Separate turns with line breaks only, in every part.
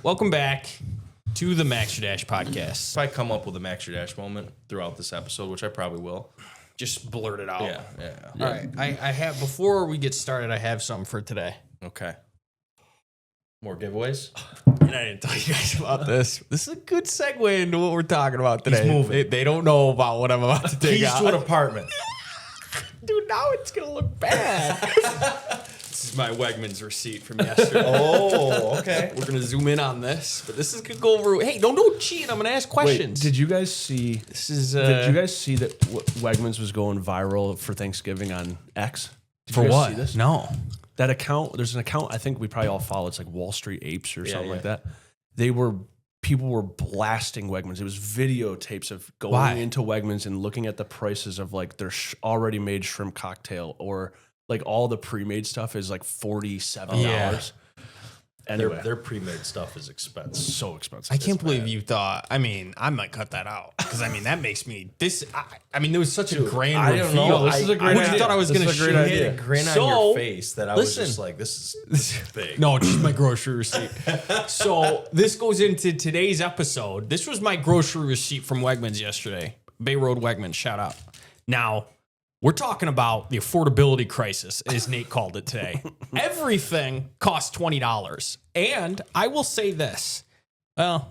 Welcome back to the Max Your Dash podcast.
If I come up with a Max Your Dash moment throughout this episode, which I probably will.
Just blurt it out.
Yeah.
All right. I have, before we get started, I have something for today.
Okay. More giveaways?
And I didn't tell you guys about this. This is a good segue into what we're talking about today.
He's moving.
They don't know about what I'm about to take
Keys
out.
to an apartment.
Dude, now it's going to look bad. This is my Wegmans receipt from yesterday.
Oh, okay.
We're going to zoom in on this, but this is going to go over. Hey, don't cheat. I'm going to ask questions.
Wait, did you guys see?
This is.
Did you guys see that Wegmans was going viral for Thanksgiving on X? Did
For
you guys
what?
See this?
No.
That account. There's an account I think we probably all follow. It's like Wall Street Apes or something
yeah.
like that. People were blasting Wegmans. It was videotapes of going
Why?
into Wegmans and looking at the prices of like their already made shrimp cocktail or like all the pre-made stuff is like $47.
Yeah.
Anyway,
Their pre-made stuff is expensive.
so expensive.
I can't believe you thought. I mean, I might cut that out because I mean that makes me this. I mean, there was such a grand
I don't
reveal.
know.
This is a great
I
idea.
thought I was
This
going to
is a great
shoot
idea.
You had a grin on
So,
your face that I was
listen.
just like, this is big.
No, just my grocery receipt. So this goes into today's episode. This was my grocery receipt from Wegmans yesterday. Bay Road Wegmans, shout out. Now, we're talking about the affordability crisis, as Nate called it today. Everything costs $20. And I will say this. Well,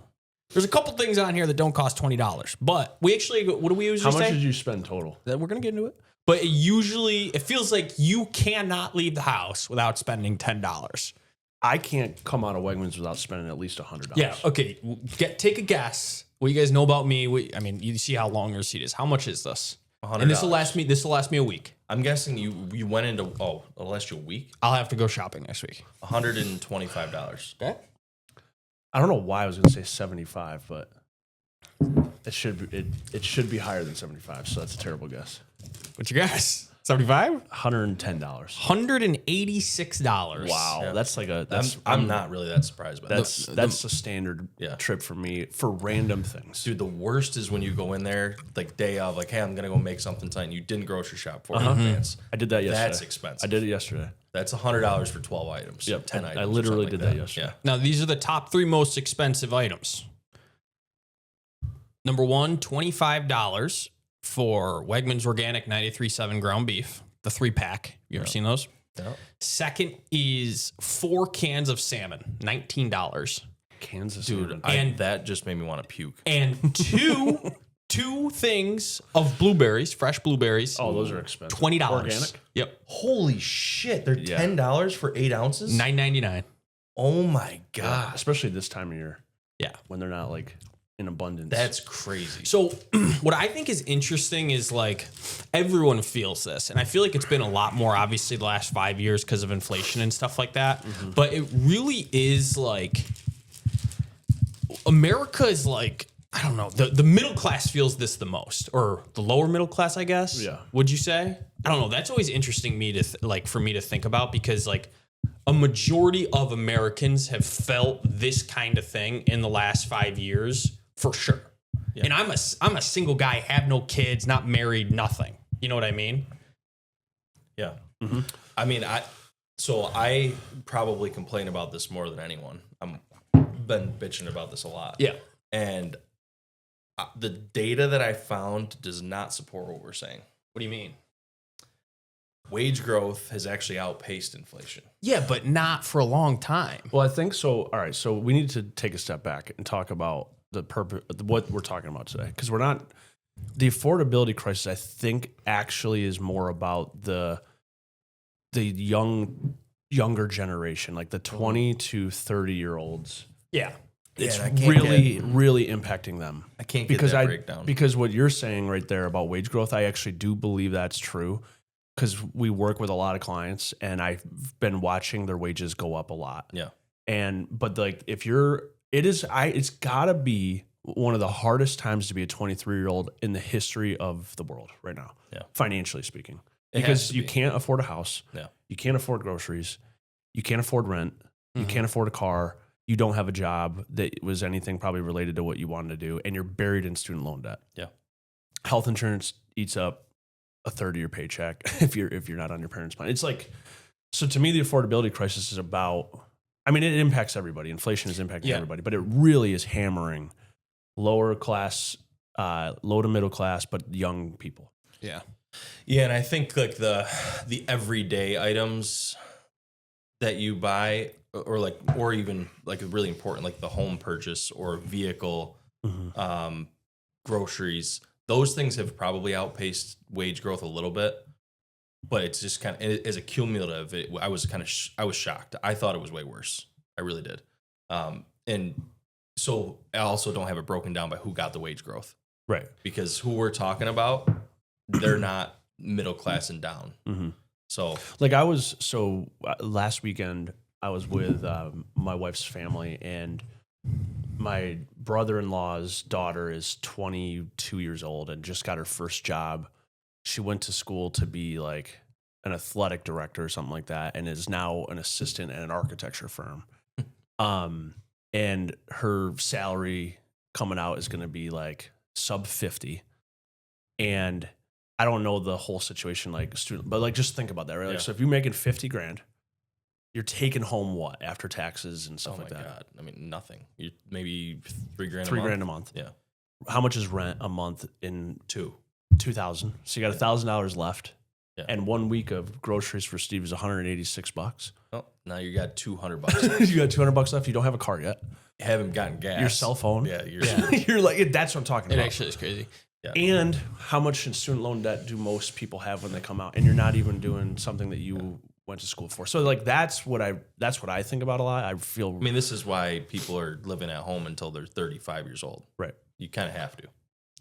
there's a couple things on here that don't cost $20. But we actually, what do we usually
How
say?
much did you spend total?
We're going to get into it. But it feels like you cannot leave the house without spending $10.
I can't come out of Wegmans without spending at least $100.
Yeah. Okay. Take a guess. What you guys know about me? I mean, you see how long your receipt is. How much is this?
$100.
And this will last me a week.
I'm guessing you went into, it'll last you a week?
I'll have to go shopping next week.
$125.
Okay.
I don't know why I was going to say 75, but it should be higher than 75. So that's a terrible guess.
What's your guess? 75?
$110.
$186.
Wow,
Yeah.
that's like a
I'm not really that surprised by that.
that's a standard trip for me for random things.
Dude, the worst is when you go in there like day of, like, hey, I'm gonna go make something tonight, and you didn't grocery shop for it in advance.
I did that yesterday.
That's expensive.
I did it yesterday.
That's $100 for 12 items.
Yep,
10 items.
I
or
literally
something
did
like
that yesterday.
Yeah.
Now, these are the top 3 most expensive items. Number 1, $25 for Wegmans Organic 93.7 ground beef, the 3-pack. You ever seen those?
Yeah.
Second is 4 cans of salmon, $19.
Kansas,
Dude,
And-
that just made me want to puke.
And two things of blueberries, fresh blueberries.
oh, those are expensive.
$20.
Organic.
Yep.
Holy shit, they're $10 for 8 ounces?
$9.99.
Oh my god.
Especially this time of year
Yeah.
when they're not like in abundance.
That's crazy.
So what I think is interesting is like everyone feels this. And I feel like it's been a lot more obviously the last 5 years because of inflation and stuff like that. But it really is like America is like, I don't know, the middle class feels this the most, or the lower middle class, I guess.
Yeah.
Would you say? I don't know. That's always interesting for me to think about because like a majority of Americans have felt this kind of thing in the last 5 years for sure. Yeah. And I'm a single guy, have no kids, not married, nothing. You know what I mean?
Yeah. Mm-hmm. I mean, I probably complain about this more than anyone. I'm been bitching about this a lot.
Yeah.
And the data that I found does not support what we're saying.
What do you mean?
Wage growth has actually outpaced inflation.
Yeah, but not for a long time.
Well, I think so. All right, so we need to take a step back and talk about the purpose, what we're talking about today, because we're not the affordability crisis. I think actually is more about the younger generation, like the 20 to 30-year-olds.
Yeah.
It's
and I can't
really impacting them.
I can't get that breakdown.
Because what you're saying right there about wage growth, I actually do believe that's true. Because we work with a lot of clients, and I've been watching their wages go up a lot.
Yeah.
But like it's gotta be one of the hardest times to be a 23-year-old in the history of the world right now.
Yeah.
Financially speaking.
It has
Because
to
you
be.
can't afford a house.
Yeah.
You can't afford groceries. You can't afford rent. You can't afford a car. You don't have a job that was anything probably related to what you wanted to do, and you're buried in student loan debt.
Yeah.
Health insurance eats up a third of your paycheck if you're not on your parents' plan. It's like, so to me, the affordability crisis is about I mean, it impacts everybody. Inflation is impacting everybody, but it really is hammering lower class, low to middle class, but young people.
Yeah.
Yeah, and I think like the everyday items that you buy, or even like really important, like the home purchase or vehicle, groceries, those things have probably outpaced wage growth a little bit. But it's just kind of, as a cumulative, I was shocked. I thought it was way worse. I really did. And so I also don't have it broken down by who got the wage growth.
Right.
Because who we're talking about, they're not middle class and down.
Mm-hmm.
So
like last weekend I was with my wife's family, and my brother-in-law's daughter is 22 years old and just got her first job. She went to school to be like an athletic director or something like that, and is now an assistant at an architecture firm. And her salary coming out is going to be like sub 50. And I don't know the whole situation, like student, but like just think about that, right? Like, so if you're making 50 grand, you're taking home what after taxes and stuff like that?
God. I mean, nothing. You maybe $3,000
$3,000 a month.
Yeah.
How much is rent a month in 2,000? So you got $1,000 left.
Yeah.
And 1 week of groceries for Steve is $186.
Oh, now you got $200.
You got $200 left. You don't have a car yet.
You haven't gotten gas.
Your cell phone.
Yeah.
You're like, that's what I'm talking
It
about.
actually is crazy.
Yeah.
And how much in student loan debt do most people have when they come out? And you're not even doing something that you went to school for. So like that's what I think about a lot. I mean,
this is why people are living at home until they're 35 years old.
Right.
You kind of have to.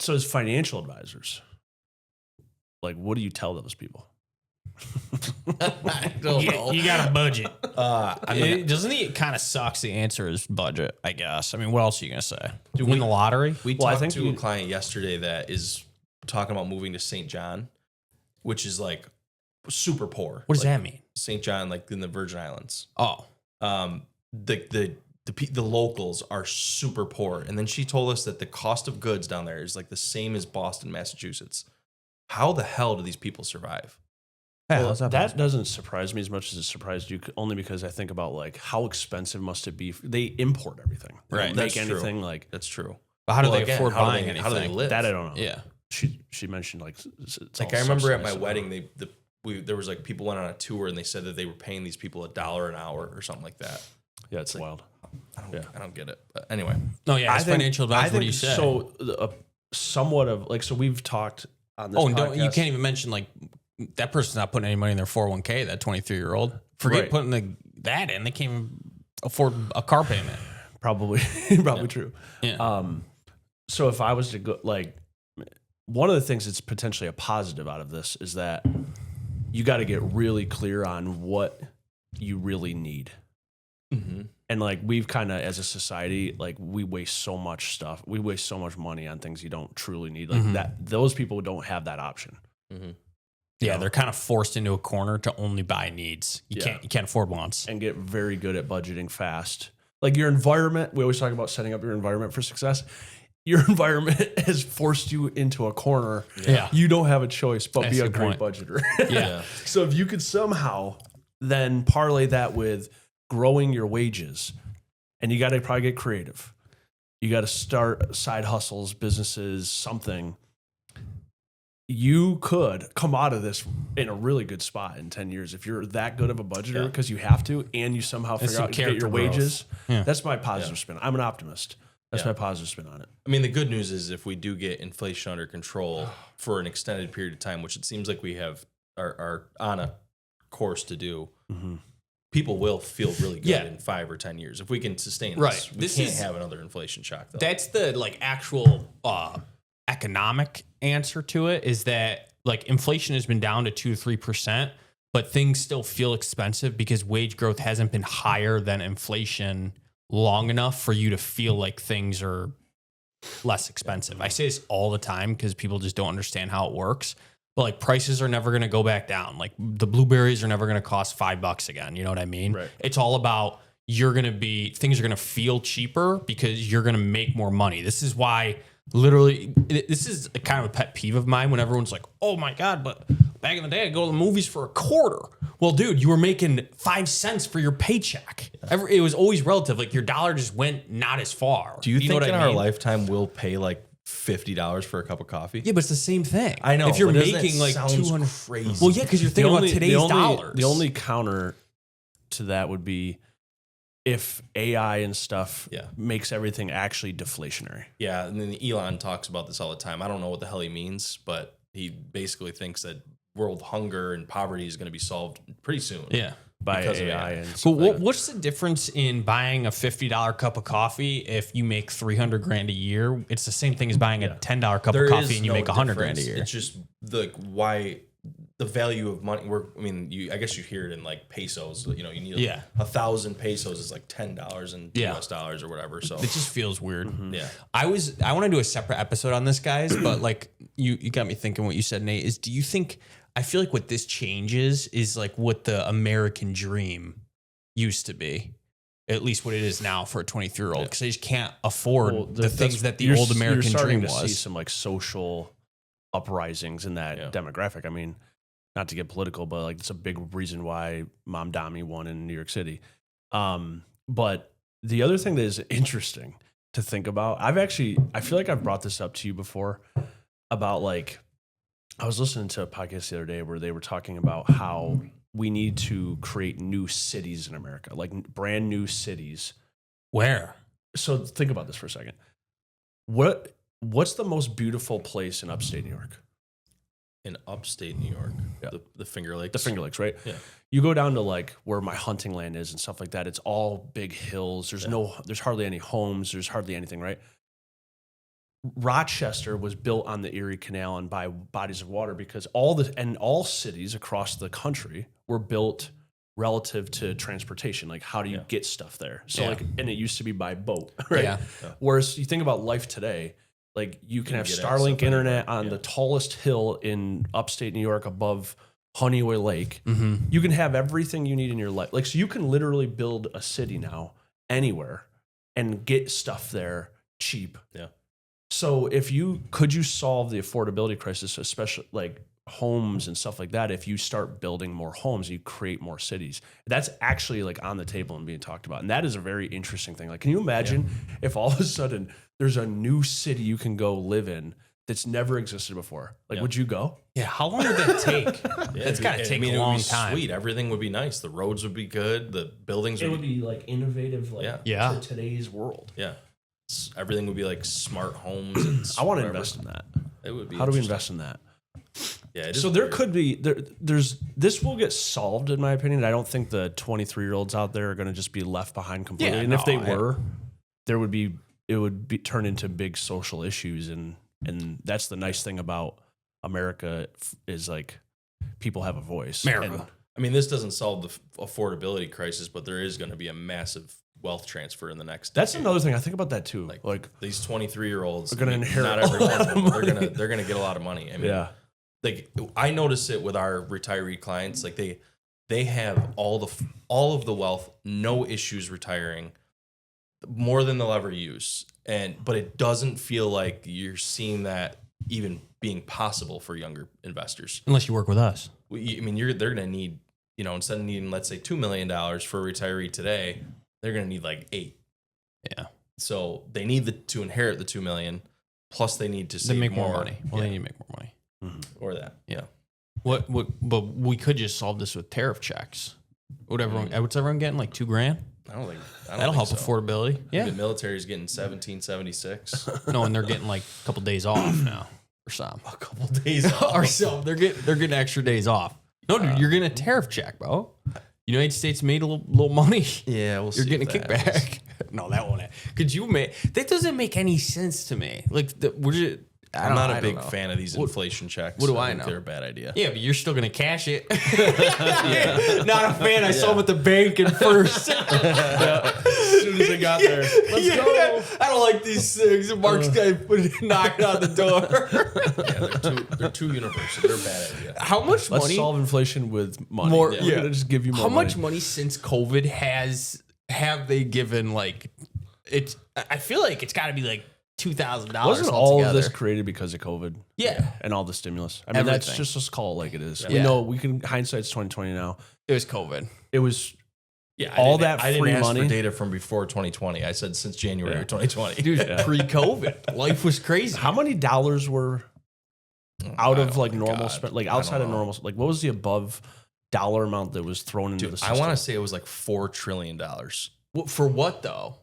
So as financial advisors, like, what do you tell those people?
I don't know.
You got a budget.
I mean,
Doesn't it kind of sucks? The answer is budget, I guess. I mean, what else are you gonna say? Do win the lottery?
we talked to a client yesterday that is talking about moving to St. John, which is like super poor.
What does that mean?
St. John, like in the Virgin Islands.
Oh,
The locals are super poor, and then she told us that the cost of goods down there is like the same as Boston, Massachusetts. How the hell do these people survive?
Well, that doesn't surprise me as much as it surprised you, only because I think about like how expensive must it be. They import everything. They
Right.
don't
That's
make
true.
anything like
That's true.
but how do
Well,
they
again,
afford
how do
buying
they-
anything?
How do they live?
that. I don't know.
Yeah.
She mentioned like it's
Like
all
I remember at my
subsidized.
wedding, there was like people went on a tour and they said that they were paying these people $1 an hour or something like that.
Yeah, it's wild.
I don't get it. But anyway,
No, yeah. As financial advisor, what do you
think
say?
So somewhat of like, so we've talked on this.
Oh, and you
podcast.
can't even mention like that person's not putting any money in their 401k. That 23-year-old. Forget
Right.
putting that in. They can't even afford a car payment.
Probably true.
Yeah.
So if I was to go, like, one of the things that's potentially a positive out of this is that you got to get really clear on what you really need.
mm-hmm.
And like we've kind of, as a society, like we waste so much stuff. We waste so much money on things you don't truly need. Like that, those people don't have that option.
Mm-hmm.
Yeah, they're kind of forced into a corner to only buy needs. You can't afford wants.
And get very good at budgeting fast. Like your environment, we always talk about setting up your environment for success. Your environment has forced you into a corner.
Yeah.
You don't have a choice but
That's
be
a
a
good
great
point.
budgeter.
Yeah.
So if you could somehow then parlay that with growing your wages, and you got to probably get creative. You got to start side hustles, businesses, something. You could come out of this in a really good spot in 10 years if you're that good of a budgeter because you have to, and you somehow figure
some
out to get
character
your
growth.
wages.
Yeah.
That's my positive spin. I'm an optimist. That's
Yeah.
my positive spin on it.
I mean, the good news is if we do get inflation under control for an extended period of time, which it seems like we are on a course to do, people will feel really good in 5 or 10 years if we can sustain this.
Right.
We
This
can't
is-
have another inflation shock, though.
That's the like actual economic answer to it is that like inflation has been down to 2-3%, but things still feel expensive because wage growth hasn't been higher than inflation long enough for you to feel like things are less expensive. I say this all the time because people just don't understand how it works. But like prices are never going to go back down. Like the blueberries are never going to cost $5 again. You know what I mean?
Right.
It's all about things are going to feel cheaper because you're going to make more money. This is why literally this is a kind of a pet peeve of mine when everyone's like, oh my God, but back in the day, I'd go to the movies for a quarter. Well, dude, you were making 5 cents for your paycheck. It was always relative. Like your dollar just went not as far.
Do you
know
think
what
in
I
our
mean?
lifetime we'll pay like $50 for a cup of coffee?
Yeah, but it's the same thing.
I know.
If you're
but doesn't
making
that
like
sounds
200,
crazy.
well, yeah, because you're thinking about today's dollars.
The only counter to that would be if AI and stuff makes everything actually deflationary.
Yeah, and then Elon talks about this all the time. I don't know what the hell he means, but he basically thinks that world hunger and poverty is going to be solved pretty soon.
Yeah.
By
Because of
AI
AI.
and
But
stuff like that.
what's the difference in buying a $50 cup of coffee if you make $300,000 a year? It's the same thing as buying a $10 cup
There
of coffee
is
and you
no
make $100,000 a
difference.
year.
It's just why the value of money. I guess you hear it in like pesos. You know, you need 1,000 pesos is like $10 in US dollars or whatever. So
It just feels weird.
yeah,
I want to do a separate episode on this, guys, but like you got me thinking what you said, Nate, is do you think, I feel like what this changes is like what the American dream used to be, at least what it is now for a 23-year-old, because they just can't afford the things that the old American
you're starting
dream
to see
was.
some like social uprisings in that demographic. I mean, not to get political, but like it's a big reason why Mom Dami won in New York City. But the other thing that is interesting to think about, I feel like I've brought this up to you before about like, I was listening to a podcast the other day where they were talking about how we need to create new cities in America, like brand new cities.
Where?
So think about this for a second. What's the most beautiful place in upstate New York?
in upstate New York, the Finger Lakes.
The Finger Lakes, right?
Yeah.
You go down to like where my hunting land is and stuff like that. It's all big hills. There's hardly any homes. There's hardly anything, right? Rochester was built on the Erie Canal and by bodies of water because all cities across the country were built relative to transportation. Like, how do you get stuff there? So and it used to be by boat, right?
Yeah.
Whereas you think about life today, like you can have Starlink internet on the tallest hill in upstate New York above Honeywell Lake.
Mm-hmm.
You can have everything you need in your life. Like, so you can literally build a city now anywhere and get stuff there cheap.
Yeah.
So could you solve the affordability crisis, especially like homes and stuff like that, if you start building more homes, you create more cities? That's actually like on the table and being talked about. And that is a very interesting thing. Like, can you imagine if all of a sudden there's a new city you can go live in that's never existed before? Like, would you go?
Yeah. How long would that take? It's got to take a long time.
Sweet. Everything would be nice. The roads would be good. The buildings
It would be like innovative, like to today's world.
Yeah. Everything would be like smart homes. And
I want to
whatever.
invest in that.
It would be.
How do we invest in that?
Yeah.
So there could be this will get solved in my opinion. I don't think the 23-year-olds out there are going to just be left behind completely.
Yeah,
and if
no,
they were, it would be turn into big social issues. And that's the nice thing about America is like people have a voice.
America.
And
I mean, this doesn't solve the affordability crisis, but there is going to be a massive wealth transfer in the next.
that's
decade.
another thing I think about that too. Like
These 23-year-olds
are going to inherit
Not
a
every
lot
one
of
of them.
money.
They're gonna get a lot of money. I mean, like I notice it with our retiree clients. Like they have all of the wealth, no issues retiring, more than they'll ever use. But it doesn't feel like you're seeing that even being possible for younger investors.
Unless you work with us.
I mean, they're going to need, instead of needing, let's say, $2 million for a retiree today, they're going to need like $8 million.
Yeah.
So they need to inherit the $2 million, plus they need to save
make more money. Well,
Yeah.
they need to make more money.
Mm-hmm. Or that. Yeah.
But we could just solve this with tariff checks. What's everyone getting? Like $2,000? That'll help affordability. Yeah.
The military's getting 1776.
No, and they're getting like a couple days off now or something.
A couple days off.
Or so they're getting extra days off. No, dude, you're getting a tariff check, bro. United States made a little money.
Yeah, we'll see.
You're getting a
if that happens.
kickback. No, that won't. Could you make that? Doesn't make any sense to me. Like
I'm not a big fan of these inflation checks.
What do I
think
know?
They're a bad idea.
Yeah, but you're still gonna cash it. Not a fan. I saw them at the bank at first.
as soon as I got there, let's go.
I don't like these things. Mark's guy knocking on the door.
They're too universal. They're a bad idea.
How much
Let's
money?
solve inflation with money.
More-
We're
yeah.
gonna just give you more
How
money.
much money since COVID have they given? Like, it's. I feel like it's got to be like $2,000.
Wasn't all of this created because of COVID?
Yeah.
And all the stimulus. I mean, that's
Everything.
just let's call it like it is.
Yeah.
We know we can hindsight's 2020 now.
It was COVID.
It was
Yeah,
all
I
that
didn't
free
ask
money.
for data from before 2020. I said since January of 2020.
Dude, pre-COVID. Life was crazy.
How many dollars were out of like normal spend, like
I don't
outside of
know.
normal, like what was the above dollar amount that was thrown into the
Dude,
system?
I want to say it was like $4 trillion.
For what, though?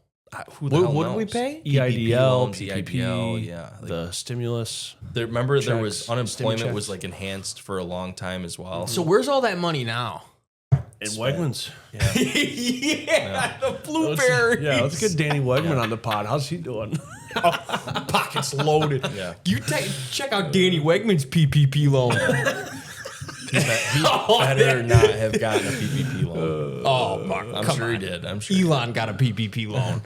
Who the hell
What did we
knows?
pay?
EIDL,
loans,
PPP,
EIDL, yeah. Like,
the stimulus.
remember there
checks,
was
stim
unemployment was
checks.
like enhanced for a long time as well.
So where's all that money now?
And Wegmans.
Yeah, the blueberries.
Yeah, let's get Danny Wegman on the pod. How's he doing?
Pockets loaded.
Yeah.
Check out Danny Wegman's PPP loan.
He better not have gotten a PPP loan.
Oh, Mark,
I'm
come
sure
on.
he did. I'm sure.
Elon got a PPP loan.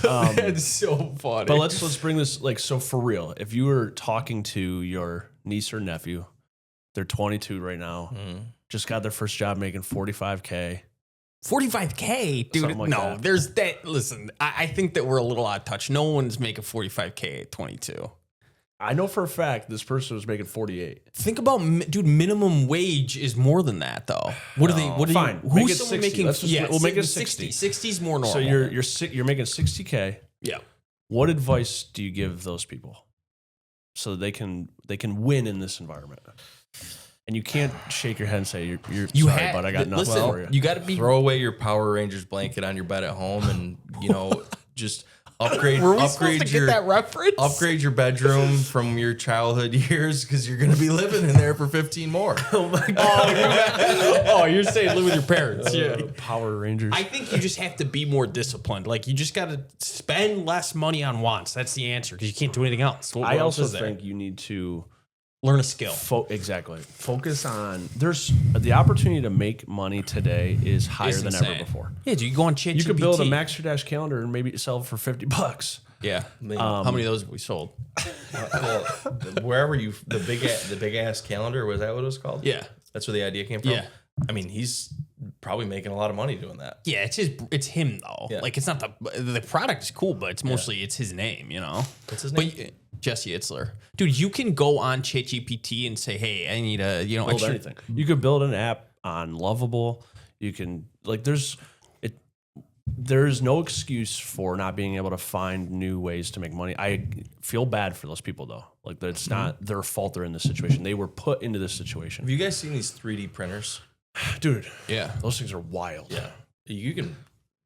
That's so funny.
But let's bring this like so for real. If you were talking to your niece or nephew, they're 22 right now, just got their first job making $45K.
45K, dude.
Something like
no,
that.
there's that. Listen, I think that we're a little out of touch. No one's making 45K at 22.
I know for a fact this person was making 48.
Think about, dude. Minimum wage is more than that, though. What are they? What are
Fine.
You,
Make
who's
it
someone
60.
making?
Let's just- we'll make it 60.
60's more normal.
So you're making 60K.
yeah.
What advice do you give those people so they can win in this environment? And you can't shake your head and say you're sorry, but I got nothing
listen,
for you.
You got to be.
Throw away your Power Rangers blanket on your bed at home, and just upgrade.
Were we supposed
upgrade
to
your
get that reference?
upgrade your bedroom from your childhood years because you're going to be living in there for 15 more.
Oh my god! Oh, you're saying live with your parents? Yeah.
Power Rangers.
I think you just have to be more disciplined. Like you just got to spend less money on wants. That's the answer because you can't do anything else. What
I
else
also
is there?
think you need to
Learn a skill.
exactly focus on. There's the opportunity to make money today is higher
It's
than
insane.
ever before.
Yeah, dude, you go on ChatGPT.
You could build a maxyourdash calendar and maybe sell it for $50.
Yeah. How many of those have we sold?
Well, wherever the big ass calendar, was that what it was called?
Yeah.
That's where the idea came from.
Yeah.
I mean, he's probably making a lot of money doing that.
Yeah, it's him though.
Yeah.
Like it's not the product is cool, but it's mostly it's his name, you know.
What's his name?
But Jesse Itzler, dude, you can go on ChatGPT and say, "Hey, I need a
Build
extra."
anything. You could build an app on Lovable. You can there's no excuse for not being able to find new ways to make money. I feel bad for those people though. Like it's not their fault they're in this situation. They were put into this situation.
Have you guys seen these 3D printers?
Dude,
Yeah.
those things are wild.
Yeah. You can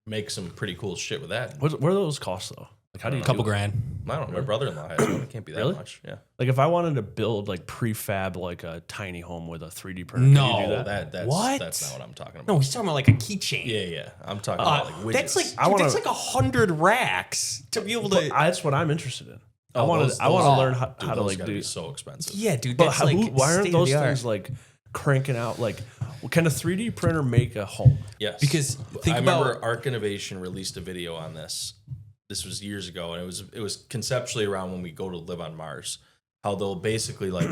make some pretty cool shit with that.
What do those cost though? Like how do you
Couple
do it?
grand.
I don't know. My brother-in-law has one. It can't be that
Really?
much. Yeah.
Like if I wanted to build like prefab like a tiny home with a 3D printer,
No.
could you do that?
That's
What?
That's not what I'm talking about.
No, he's talking about like a keychain.
Yeah. I'm talking about like widgets.
That's like
I wanna-
that's like 100 racks to be able to.
That's what I'm interested in. I
Oh,
want
those-
to
those-
learn
Dude,
how to
those
like
gotta
do.
be so expensive.
yeah, dude.
But
That's like
why aren't those
state-of-the-art.
things like cranking out? Like, can a 3D printer make a home?
Yes.
Because think
I remember
about-
Arc Innovation released a video on this. This was years ago, and it was conceptually around when we go to live on Mars. How they'll basically like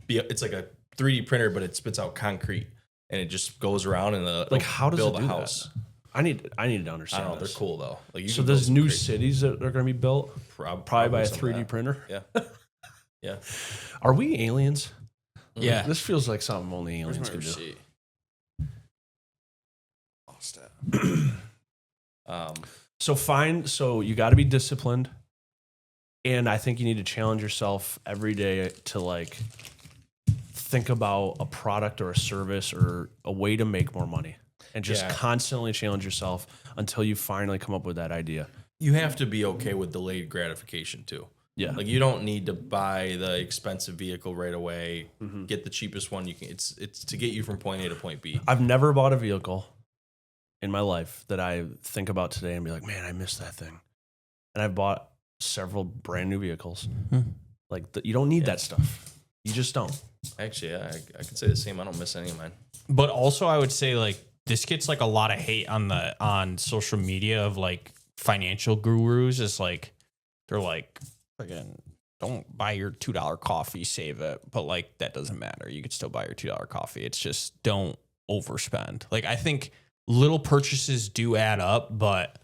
it's like a 3D printer, but it spits out concrete, and it just goes around and
Like, how does
build
it
a
do
house.
that? I need to
I
understand.
don't know.
this.
They're cool though. Like you
So
can build
there's
some
new
great-
cities that are going to be built probably by a
some of
3D
that.
printer.
Yeah. Yeah.
Are we aliens?
Yeah.
This feels like something only
Where's
aliens
my
could do.
receipt?
Lost it.
So you got to be disciplined, and I think you need to challenge yourself every day to like think about a product or a service or a way to make more money, and just
Yeah.
constantly challenge yourself until you finally come up with that idea.
You have to be okay with delayed gratification too.
Yeah,
Like you don't need to buy the expensive vehicle right away.
Mm-hmm.
Get the cheapest one you can. It's to get you from point A to point B.
I've never bought a vehicle in my life that I think about today and be like, man, I missed that thing. And I've bought several brand new vehicles. Like you don't need that stuff. You just don't.
Actually, yeah, I could say the same. I don't miss any of mine.
But also, I would say like this gets like a lot of hate on social media of like financial gurus. Is like they're like, again, don't buy your $2 coffee, save it. But like that doesn't matter. You could still buy your $2 coffee. It's just don't overspend. Like I think little purchases do add up, but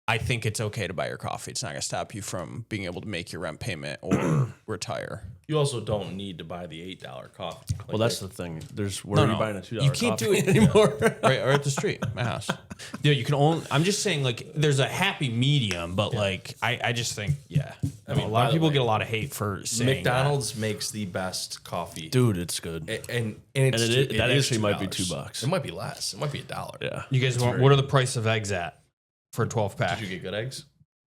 I think it's okay to buy your coffee. It's not going to stop you from being able to make your rent payment or retire.
You also don't need to buy the $8 coffee. Like,
Well, that's the thing. Where are you buying a $2
You can't do
coffee
it
anymore?
right or at the street, my house. You can only. I'm just saying, like, there's a happy medium, but like, I just think, I mean, a lot of people get a lot of hate for saying
McDonald's makes the best coffee,
Dude, it's good.
and
that
is
actually might be
$2.
$2.
It might be less. It might be $1.
Yeah.
You guys want? What are the price of eggs at for a 12 pack?
Did you get good eggs?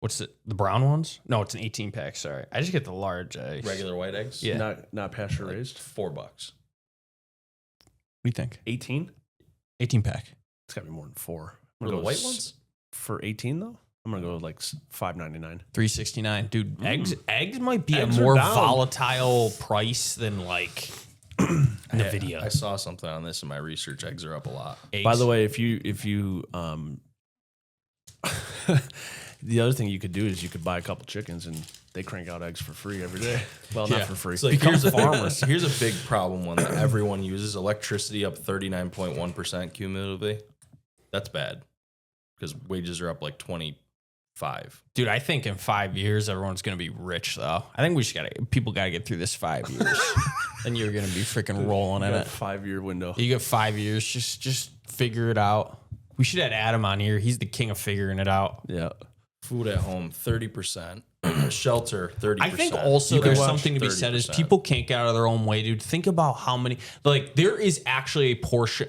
What's it? The brown ones? No, it's an 18 pack. Sorry, I just get the large eggs.
Regular white eggs?
Yeah.
Not pasture raised.
$4.
What do you think?
18?
18 pack.
It's got to be more than 4.
For the white ones?
For 18 though? I'm going to go like $5.99.
$3.69, dude. Eggs might be
Eggs
a
are
more
down.
volatile price than like Nvidia.
I saw something on this in my research. Eggs are up a lot.
Eggs.
By the way, if you the other thing you could do is you could buy a couple chickens and they crank out eggs for free every day. Well, not for free.
It's like, here's a big problem one that everyone uses. Electricity up 39.1% cumulatively. That's bad because wages are up like 25.
Dude, I think in 5 years everyone's gonna be rich though. I think people gotta get through this 5 years, and you're gonna be freaking rolling in
a
it.
5-year window.
You get 5 years, just figure it out. We should have Adam on here. He's the king of figuring it out.
Yeah.
Food at home 30%. Shelter 30%.
I think also
You can
there's
watch
something to be said is
30%.
people can't get out of their own way, dude. Think about how many, like, there is actually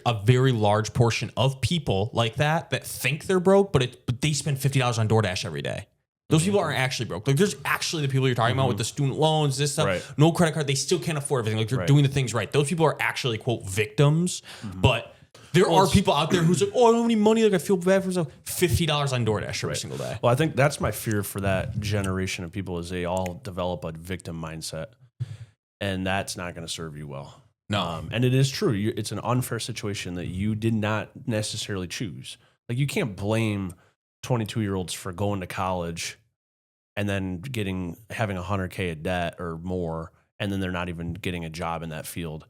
a very large portion of people like that think they're broke, but they spend $50 on DoorDash every day. Those people aren't actually broke. Like, there's actually the people you're talking about with the student loans, this stuff,
Right.
no credit card. They still can't afford everything. Like, they're doing the things right. Those people are actually, quote, victims, but there are people out there who's like, oh, I don't have any money. Like, I feel bad for myself. $50 on DoorDash every single day.
Well, I think that's my fear for that generation of people is they all develop a victim mindset, and that's not going to serve you well.
No.
And it is true. It's an unfair situation that you did not necessarily choose. Like, you can't blame 22-year-olds for going to college and then having $100K of debt or more, and then they're not even getting a job in that field.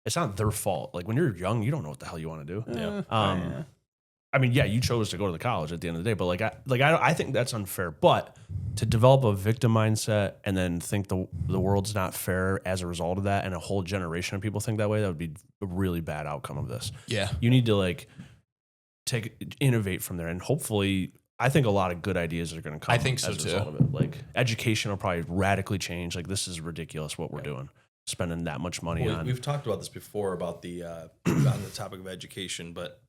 It's not their fault. Like, when you're young, you don't know what the hell you want to do.
Yeah.
I mean, yeah, you chose to go to the college at the end of the day, but I think that's unfair. But to develop a victim mindset and then think the world's not fair as a result of that, and a whole generation of people think that way, that would be a really bad outcome of this.
Yeah.
You need to innovate from there, and hopefully, I think a lot of good ideas are going to come.
I think so,
as a
too.
result of it. Like, education will probably radically change. Like, this is ridiculous what we're doing, spending that much money on.
We've talked about this before about the on the topic of education, but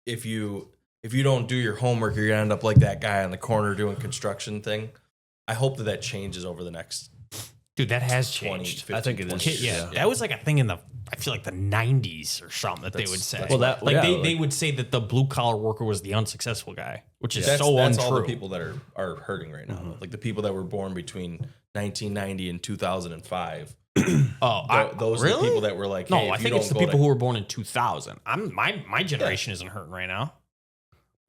if you don't do your homework, you're gonna end up like that guy on the corner doing construction thing. I hope that changes over the next.
Dude, that has
20,
changed.
15,
I think it is.
20 years.
Yeah, that was like a thing in I feel like the 90s or something that they would say.
Well,
they would say that the blue collar worker was the unsuccessful guy, which is
That's
so untrue.
all the people that are hurting right now. Like the people that were born between 1990 and 2005. Those are the people that were like, hey,
no, I think it's the people who were born in 2000. My generation isn't hurting right now.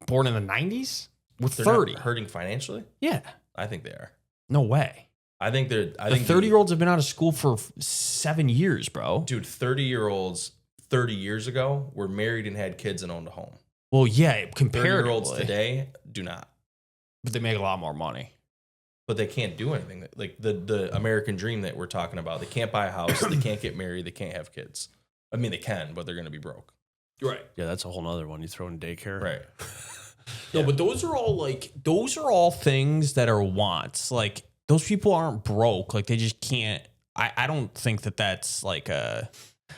Born in the 90s, we're
they're
30.
not hurting financially.
Yeah,
I think they are.
no way.
I think they're.
The 30-year-olds have been out of school for 7 years, bro.
Dude, 30-year-olds 30 years ago were married and had kids and owned a home.
Well, yeah, comparatively.
30-year-olds today do not.
But they make a lot more money.
But they can't do anything. Like the American dream that we're talking about. They can't buy a house. They can't get married. They can't have kids. I mean, they can, but they're going to be broke.
Right.
Yeah, that's a whole nother one. You throw in daycare.
Right.
No, but those are all things that are wants. Like, those people aren't broke. Like, they just can't. I don't think that's like a.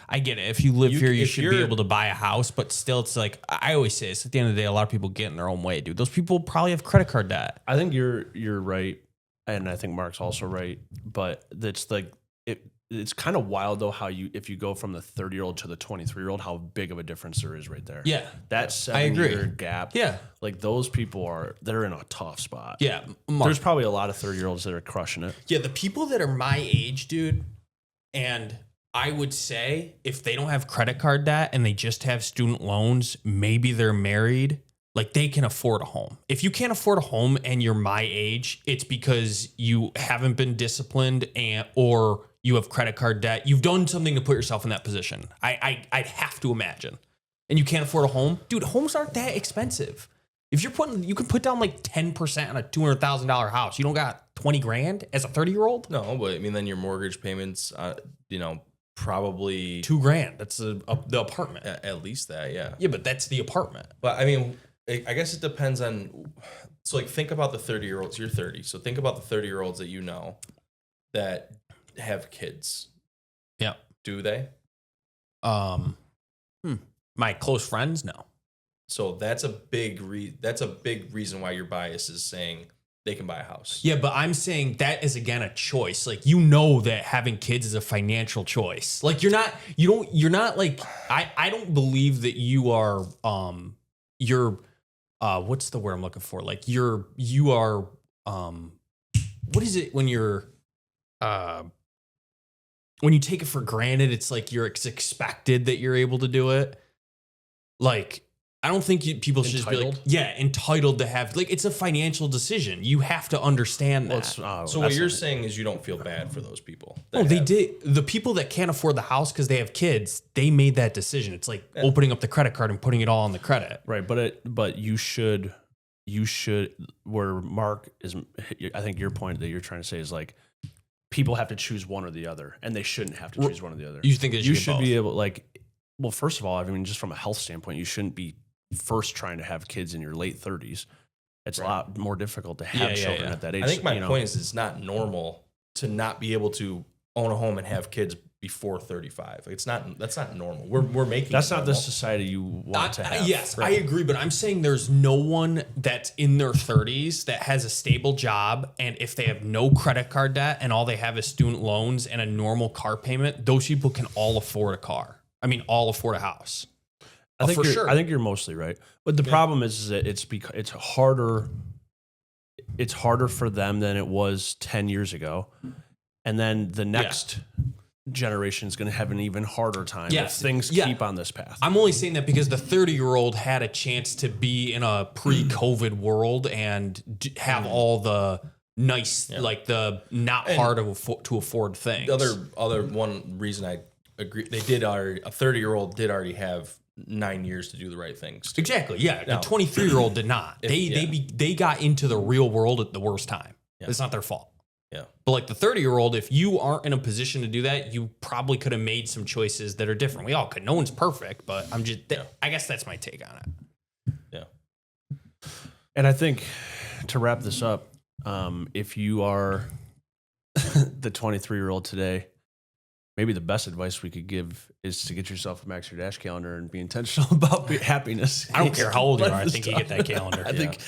I get it. If you live here, you should be able to buy a house. But still, it's like, I always say this, at the end of the day, a lot of people get in their own way, dude. Those people probably have credit card debt.
I think you're right, and I think Mark's also right. But it's like it's kind of wild though how if you go from the 30-year-old to the 23-year-old, how big of a difference there is right there.
Yeah,
that 7-year gap.
Yeah,
like those people they're in a tough spot.
Yeah,
there's probably a lot of 30-year-olds that are crushing it.
Yeah, the people that are my age, dude, and I would say if they don't have credit card debt and they just have student loans, maybe they're married. Like, they can afford a home. If you can't afford a home and you're my age, it's because you haven't been disciplined or you have credit card debt. You've done something to put yourself in that position. I'd have to imagine. And you can't afford a home. Dude, homes aren't that expensive. If you're you can put down like 10% on a $200,000 house. You don't got 20 grand as a 30-year-old?
No, but I mean, then your mortgage payments, probably
$2 grand. That's the apartment.
at least that, yeah.
Yeah, but that's the apartment.
But I mean, I guess it depends on. So like, think about the 30-year-olds. You're 30, so think about the 30-year-olds that you know that have kids.
Yeah.
Do they?
My close friends, no.
So that's a big reason why your bias is saying they can buy a house.
Yeah, but I'm saying that is again a choice. Like, you know that having kids is a financial choice. Like, you're not like, I don't believe that you are what's the word I'm looking for? Like, you are what is it when you're when you take it for granted? It's like it's expected that you're able to do it. Like, I don't think people should just be like, entitled to have, like, it's a financial decision. You have to understand that.
So what you're saying is you don't feel bad for those people.
No, they did. The people that can't afford the house because they have kids, they made that decision. It's like opening up the credit card and putting it all on the credit.
Right. But you should, where Mark is, I think your point that you're trying to say is like, people have to choose one or the other, and they shouldn't have to choose one or the other.
You think you
should be able, like, well, first of all, I mean, just from a health standpoint, you shouldn't be first trying to have kids in your late 30s. It's a lot more difficult to have children at that age.
I think my point is it's not normal to not be able to own a home and have kids before 35. That's not normal. We're making
that's not the society you want to have.
Yes, right. I agree, but I'm saying there's no one that's in their 30s that has a stable job, and if they have no credit card debt and all they have is student loans and a normal car payment, those people can all afford a car. I mean, all afford a house.
I think you're mostly right, but the problem is that it's harder. It's harder for them than it was 10 years ago, and then the next generation is going to have an even harder time if things keep on this path.
I'm only saying that because the 30-year-old had a chance to be in a pre-COVID world and have all the nice, like the not hard to afford things.
The other one reason I agree, a 30-year-old did already have 9 years to do the right things.
Exactly. Yeah. The 23-year-old did not. They got into the real world at the worst time. Yeah. It's not their fault.
Yeah.
But like the 30-year-old, if you aren't in a position to do that, you probably could have made some choices that are different. We all could. No one's perfect, but I guess that's my take on it.
Yeah.
And I think to wrap this up, if you are the 23-year-old today, maybe the best advice we could give is to get yourself a Max Your Dash calendar and be intentional about happiness.
I don't care how old you are. I think you get that calendar.
I think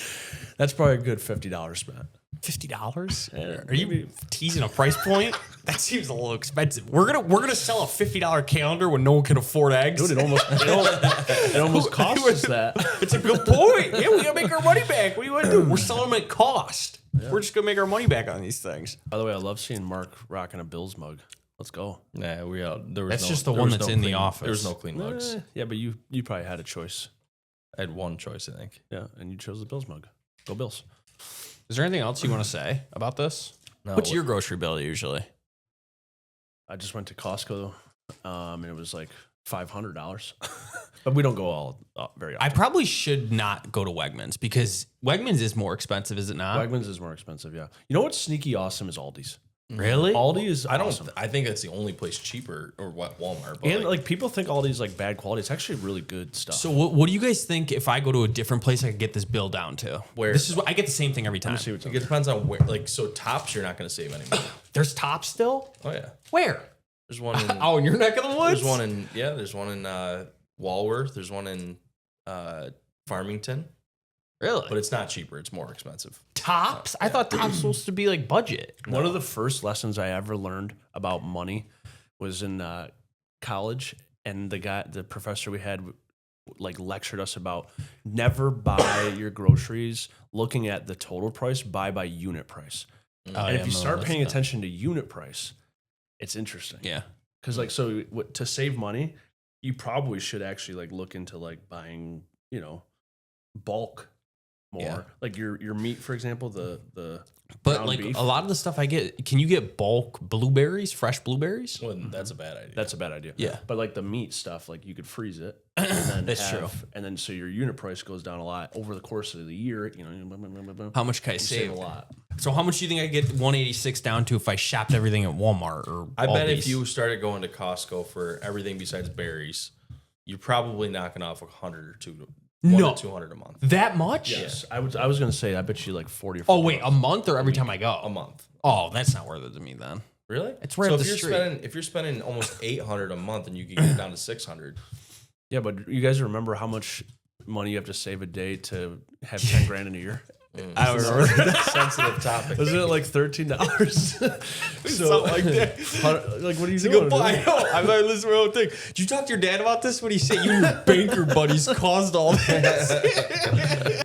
that's probably a good $50 spent.
$50? Are you teasing a price point? That seems a little expensive. We're gonna sell a $50 calendar when no one can afford eggs.
Dude, it almost costs us that.
It's a good point. Yeah, we gotta make our money back. What do you want to do? We're selling them at cost. Yeah. We're just gonna make our money back on these things.
By the way, I love seeing Mark rocking a Bills mug. Let's go.
Nah,
that's just the one that's in the office.
There was no clean mugs.
Yeah, but you probably had a choice.
I had one choice, I think.
Yeah, and you chose the Bills mug. Go Bills.
Is there anything else you want to say about this? No. What's your grocery bill usually?
I just went to Costco, and it was like $500. But we don't go all very often.
I probably should not go to Wegmans because Wegmans is more expensive, is it not?
Wegmans is more expensive, yeah. You know what's sneaky awesome is Aldi's.
Really?
Aldi is awesome.
I think that's the only place cheaper, or what, Walmart.
But and like people think Aldi's like bad quality. It's actually really good stuff.
So what do you guys think if I go to a different place I could get this bill down to? Where this is what I get the same thing every time.
It depends on where. Like, so Tops, you're not going to save any money.
There's Tops still?
Oh yeah.
Where?
There's one in
in your neck of the woods?
There's one in Walworth. There's one in Farmington.
Really?
But it's not cheaper. It's more expensive.
Tops? I thought Tops was supposed to be like budget.
No. One of the first lessons I ever learned about money was in college, and the professor we had like lectured us about never buy your groceries looking at the total price, buy by unit price. And if you start paying attention to unit price, it's interesting.
Yeah.
Because like, so to save money, you probably should actually like look into like buying, bulk more.
Yeah.
Like your meat, for example, the
But
ground
like
beef,
a lot of the stuff I get, can you get bulk blueberries, fresh blueberries?
Well, that's a bad idea.
that's a bad idea.
Yeah.
But like the meat stuff, like you could freeze it. And then
That's true.
And then so your unit price goes down a lot over the course of the year. You know,
How much can I
you
save?
save a lot.
So how much do you think I get 186 down to if I shopped everything at Walmart or
I bet
Aldi's?
if you started going to Costco for everything besides berries, you're probably knocking off 100 or two,
No.
to 200 a month.
that much?
Yes, I was going to say I bet you like 40 or 50
Oh wait, a month or every time I go?
A month.
Oh, that's not worth it to me then.
Really?
It's right
so
up
if
the
you're
street.
if you're spending almost 800 a month and you can get it down to 600.
Yeah, but you guys remember how much money you have to save a day to have 10 grand in a year?
I don't remember.
Sensitive topic.
Wasn't it like $13?
Something like that.
Like, what are you
It's a
doing?
good point. I know. I'm not listening to my own thing. Did you talk to your dad about this? What he said? You and your banker buddies caused all this.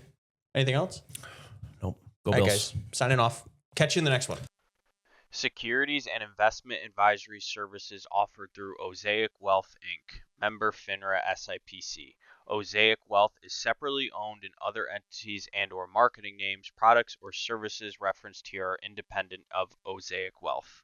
Anything else?
Nope. Go
All right,
Bills.
guys. Signing off. Catch you in the next one.
Securities and investment advisory services offered through Osaic Wealth Inc., member FINRA SIPC. Osaic Wealth is separately owned, and other entities and/or marketing names, products, or services referenced here are independent of Osaic Wealth.